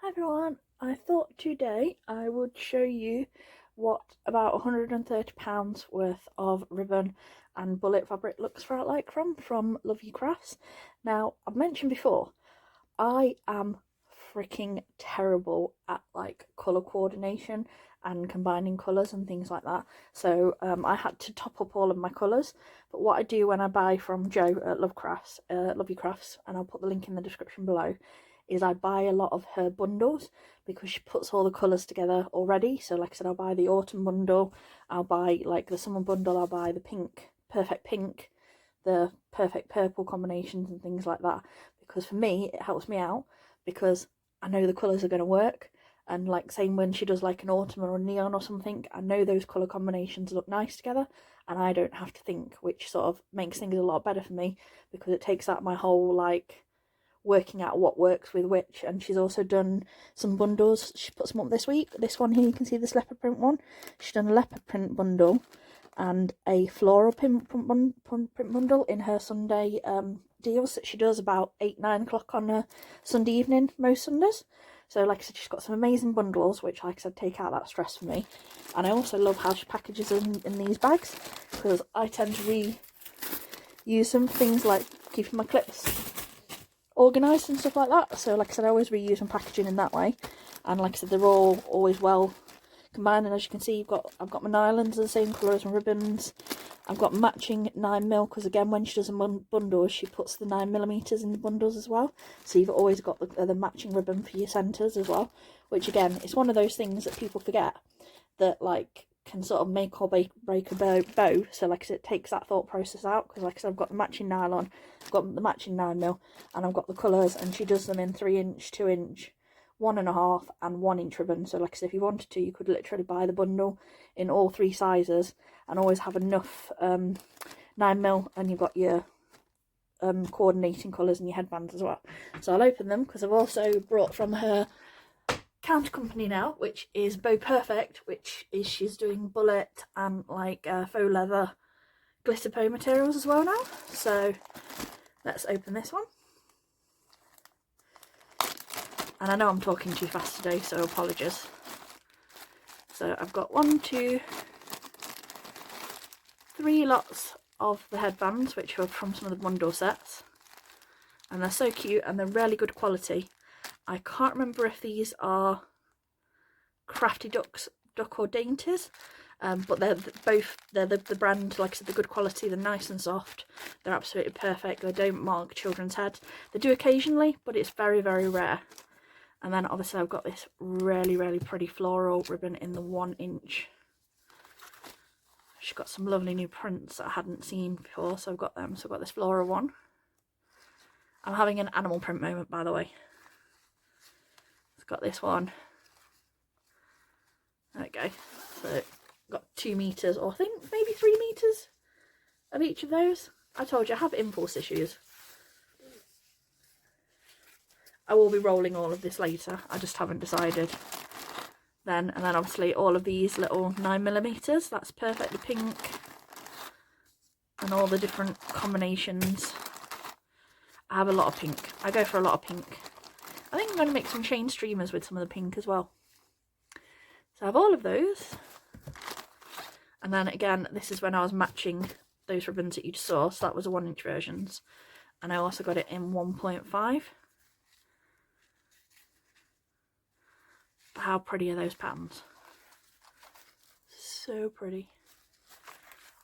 Hi everyone, I thought today I would show you what about £130 worth of ribbon and bullet fabric looks like from Lovely Crafts. Now, I've mentioned before, I am freaking terrible at like colour coordination and combining colours and things like that. So I had to top up all of my colours. But what I do when I buy from Jo at Lovely Crafts, and I'll put the link in the description below, is I buy a lot of her bundles because she puts all the colours together already. So like I said, I'll buy the autumn bundle, I'll buy like the summer bundle, I'll buy the pink, perfect pink, the perfect purple combinations and things like that, because for me it helps me out because I know the colours are going to work. And like same when she does like an autumn or a neon or something, I know those colour combinations look nice together and I don't have to think, which sort of makes things a lot better for me because it takes out my whole like working out what works with which. And she's also done some bundles. She put some up this week. This one here, you can see this leopard print one. She's done a leopard print bundle and a floral print bundle in her Sunday deals that she does about 8-9 o'clock on a Sunday evening most Sundays. So like I said, she's got some amazing bundles which, like I said, take out that stress for me. And I also love how she packages them in these bags because I tend to reuse some things like keeping my clips organised and stuff like that. So like I said, I always reuse some packaging in that way. And like I said, they're all always well combined. And as you can see, I've got my nylons the same colour as my ribbons. I've got matching 9mm because again, when she does a bundle, she puts the 9mm in the bundles as well. So you've always got the matching ribbon for your centres as well. Which again, it's one of those things that people forget that like can sort of make or break a bow. So like I said, it takes that thought process out because like I said, I've got the matching nylon, I've got the matching 9mm, and I've got the colours, and she does them in 3-inch, 2-inch, 1.5 and 1-inch ribbon. So like I said, if you wanted to, you could literally buy the bundle in all 3 sizes and always have enough 9mm, and you've got your coordinating colours and your headbands as well. So I'll open them because I've also brought from her counter company now, which is Bow Perfect, which is she's doing bullet and like faux leather glitter bow materials as well now. So let's open this one. And I know I'm talking too fast today, so apologies. So I've got 1, 2, 3 lots of the headbands, which are from some of the bundle sets, and they're so cute and they're really good quality. I can't remember if these are Krafty Duck or Dainties, but they're the brand, like I said, the good quality, they're nice and soft, they're absolutely perfect, they don't mark children's heads. They do occasionally, but it's very, very rare. And then obviously I've got this really, really pretty floral ribbon in the 1-inch. She's got some lovely new prints that I hadn't seen before, so I've got them. So I've got this floral one. I'm having an animal print moment, by the way. It's got this one. There we go. So I've got 2 meters, or I think maybe 3 meters of each of those. I told you I have impulse issues. I will be rolling all of this later. I just haven't decided then. And then obviously all of these little 9mm. That's perfectly pink. And all the different combinations. I have a lot of pink. I go for a lot of pink. I think I'm going to make some chain streamers with some of the pink as well. So I have all of those. And then again, this is when I was matching those ribbons that you just saw. So that was the 1-inch versions. And I also got it in 1.5. How pretty are those patterns? So pretty.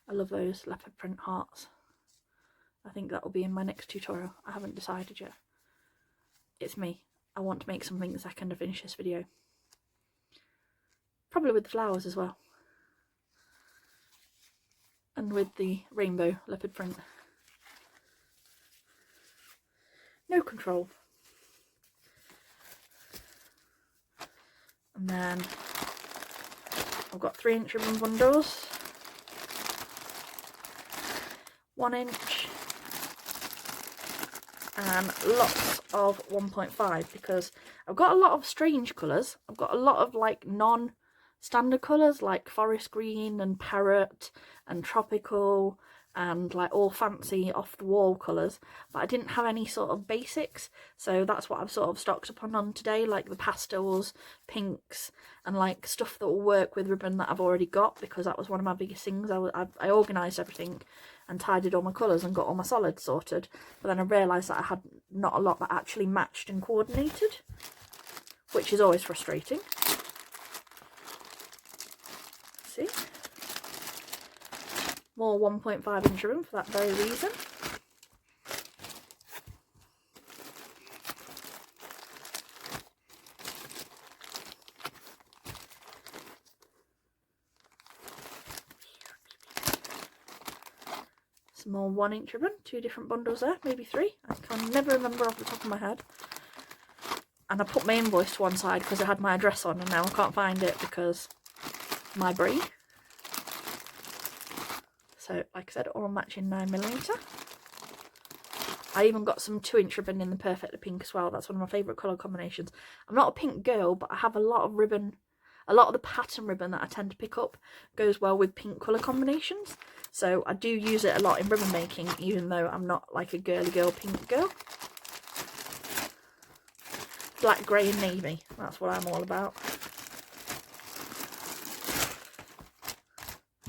I love those leopard print hearts. I think that will be in my next tutorial. I haven't decided yet. It's me. I want to make something the second I finish this video. Probably with the flowers as well. And with the rainbow leopard print. No control. And then I've got 3-inch ribbon bundles, 1-inch, and lots of 1.5 because I've got a lot of strange colours. I've got a lot of like non-standard colours like forest green and parrot and tropical and like all fancy off the wall colours, but I didn't have any sort of basics, so that's what I've sort of stocked up on today, like the pastels, pinks, and like stuff that will work with ribbon that I've already got, because that was one of my biggest things. I organised everything and tidied all my colours and got all my solids sorted, but then I realised that I had not a lot that actually matched and coordinated, which is always frustrating. See? More 1.5 inch ribbon for that very reason. Some more 1 inch ribbon, 2 different bundles there, maybe 3. I can never remember off the top of my head. And I put my invoice to one side because I had my address on, and now I can't find it because my brie. So, like I said, all matching 9mm. I even got some 2 inch ribbon in the Perfectly Pink as well. That's one of my favourite colour combinations. I'm not a pink girl, but I have a lot of ribbon. A lot of the pattern ribbon that I tend to pick up goes well with pink colour combinations. So I do use it a lot in ribbon making, even though I'm not like a girly girl pink girl. Black, grey and navy. That's what I'm all about.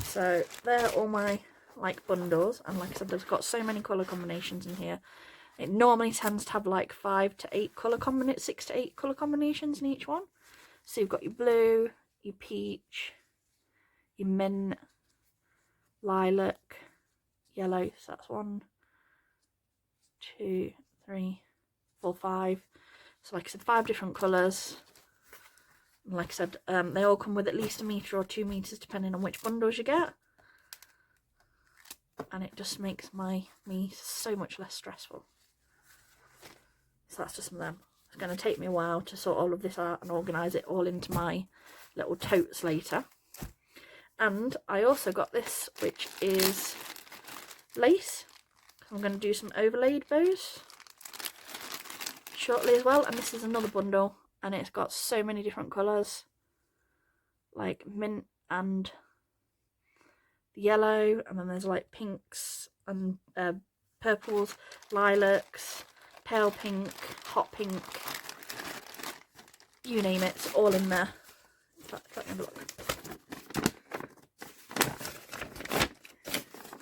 So they're all my like bundles, and like I said, there's got so many colour combinations in here. It normally tends to have like 5 to 8 colour combinations, 6 to 8 colour combinations in each one. So you've got your blue, your peach, your mint, lilac, yellow. So that's 1, 2, 3, 4, 5. So like I said, 5 different colours. And like I said, they all come with at least 1 metre or 2 metres depending on which bundles you get. And it just makes me so much less stressful. So that's just some of them. It's going to take me a while to sort all of this out and organise it all into my little totes later. And I also got this, which is lace. I'm going to do some overlaid bows shortly as well. And this is another bundle, and it's got so many different colours, like mint and yellow, and then there's like pinks and purples, lilacs, pale pink, hot pink, you name it, it's all in there. In fact, let me have a look.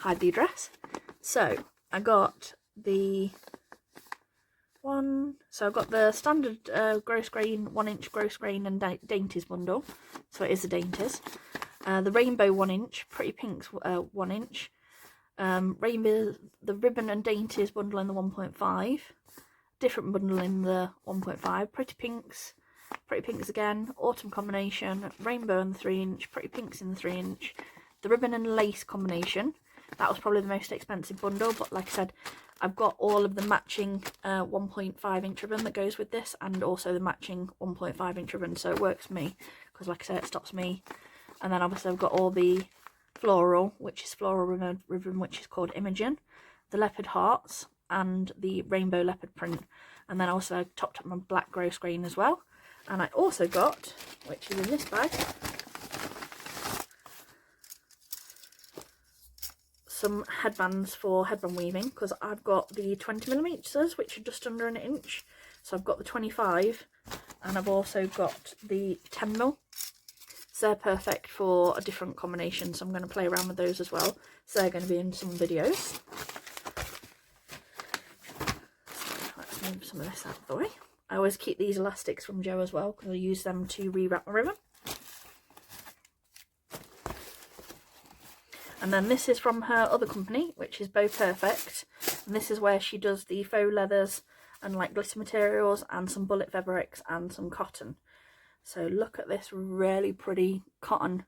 Hide the address. So I got the so I've got the standard gross grain 1 inch gross grain and dainties bundle, so it is the dainties. The rainbow 1 inch, pretty pinks 1 inch, rainbow, the ribbon and dainties bundle in the 1.5, different bundle in the 1.5, pretty pinks again, autumn combination, rainbow in the 3 inch, pretty pinks in the 3 inch, the ribbon and lace combination. That was probably the most expensive bundle, but like I said, I've got all of the matching 1.5 inch ribbon that goes with this, and also the matching 1.5 inch ribbon, so it works for me, because like I said, it stops me. And then obviously I've got all the floral, which is floral ribbon, which is called Imogen, the leopard hearts, and the rainbow leopard print. And then also I topped up my black gross grain as well. And I also got, which is in this bag, some headbands for headband weaving, because I've got the 20mm, which are just under 1 inch. So I've got the 25, and I've also got the 10mm. So they're perfect for a different combination, so I'm going to play around with those as well. So they're going to be in some videos. Let's move some of this out of the way. I always keep these elastics from Jo as well, because I use them to rewrap my ribbon. And then this is from her other company, which is Bow Perfect. And this is where she does the faux leathers and like glitter materials and some bullet fabrics and some cotton. So look at this really pretty cotton,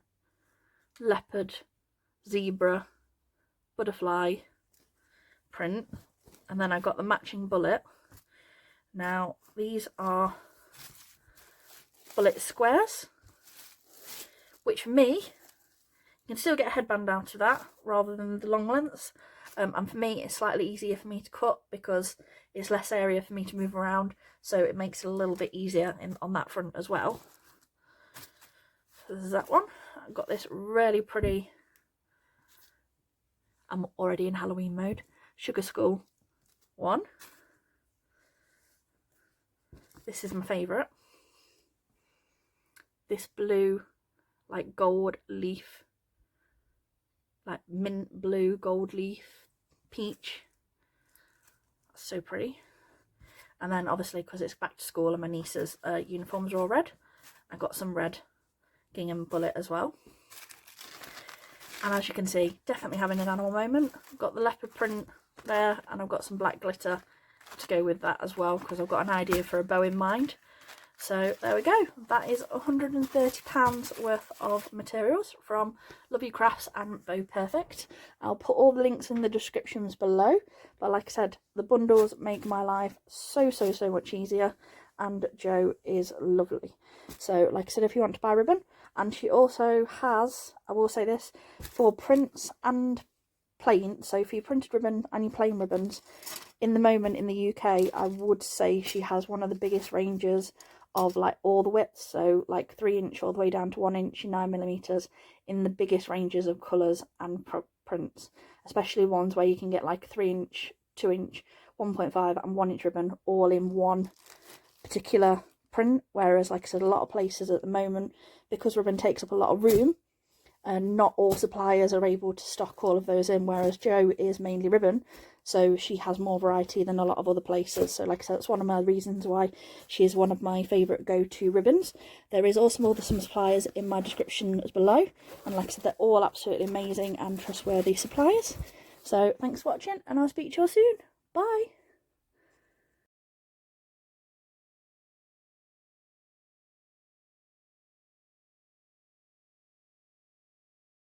leopard, zebra, butterfly print. And then I got the matching bullet. Now these are bullet squares, which for me, you can still get a headband out of that rather than the long lengths. And for me, it's slightly easier for me to cut because it's less area for me to move around. So it makes it a little bit easier on that front as well. So this is that one. I've got this really pretty. I'm already in Halloween mode. Sugar Skull 1. This is my favourite. This blue, like gold leaf, like mint blue gold leaf peach. That's so pretty. And then obviously because it's back to school and my niece's uniforms are all red, I got some red gingham bullet as well. And as you can see, definitely having an animal moment. I've got the leopard print there, and I've got some black glitter to go with that as well, because I've got an idea for a bow in mind. So there we go. That is £130 worth of materials from Love You Crafts and Bow Perfect. I'll put all the links in the descriptions below. But like I said, the bundles make my life so much easier, and Jo is lovely. So like I said, if you want to buy ribbon, and she also has, I will say this, for prints and plain, so for your printed ribbon and your plain ribbons, in the moment in the UK, I would say she has one of the biggest ranges of like all the widths, so like 3" all the way down to 1" in 9mm, in the biggest ranges of colours and prints, especially ones where you can get like 3", 2", 1.5 and 1" ribbon all in one particular print. Whereas like I said, a lot of places at the moment, because ribbon takes up a lot of room, and not all suppliers are able to stock all of those in, whereas Jo is mainly ribbon, so she has more variety than a lot of other places. So like I said, that's one of my reasons why she is one of my favourite go-to ribbons. There is also some suppliers in my description as below, and like I said, they're all absolutely amazing and trustworthy suppliers. So thanks for watching, and I'll speak to you all soon. Bye!